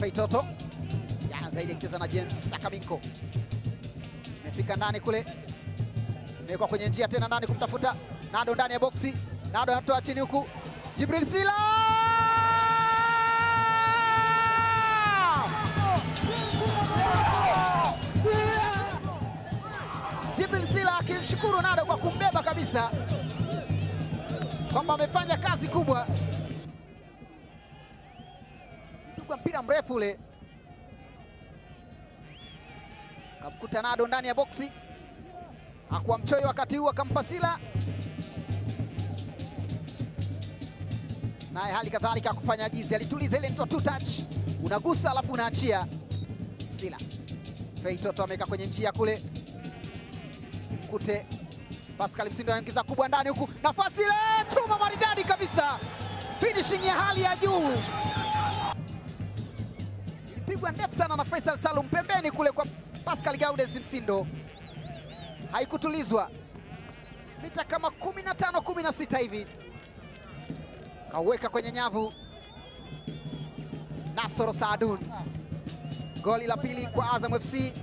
Feitoto yana zaidi akicheza na James Akaminko, imefika ndani kule, imewekwa kwenye njia tena ndani kumtafuta Nado ndani ya boksi. Nado anatoa chini huku, Jibril Sila akimshukuru Nado kwa kumbeba kabisa, kwamba amefanya kazi kubwa. Mpigwa mpira mrefu ule, kamkuta Nado ndani ya boksi, hakuwa mchoyo wakati huu, akampa Sila, naye hali kadhalika kufanya jizi, alituliza ile ndio two touch, unagusa alafu unaachia. Sila Feitoto ameweka kwenye njia kule, Kute Pascal Msindo anaingiza kubwa ndani huku, nafasi ile, chuma maridadi kabisa, finishing ya hali ya juu. Ilipigwa ndefu sana na Faisal Salum pembeni kule kwa Pascal Gaudens Msindo, haikutulizwa, mita kama 15-16 hivi, kaweka kwenye nyavu. Nasoro Saadun, goli la pili kwa Azam FC.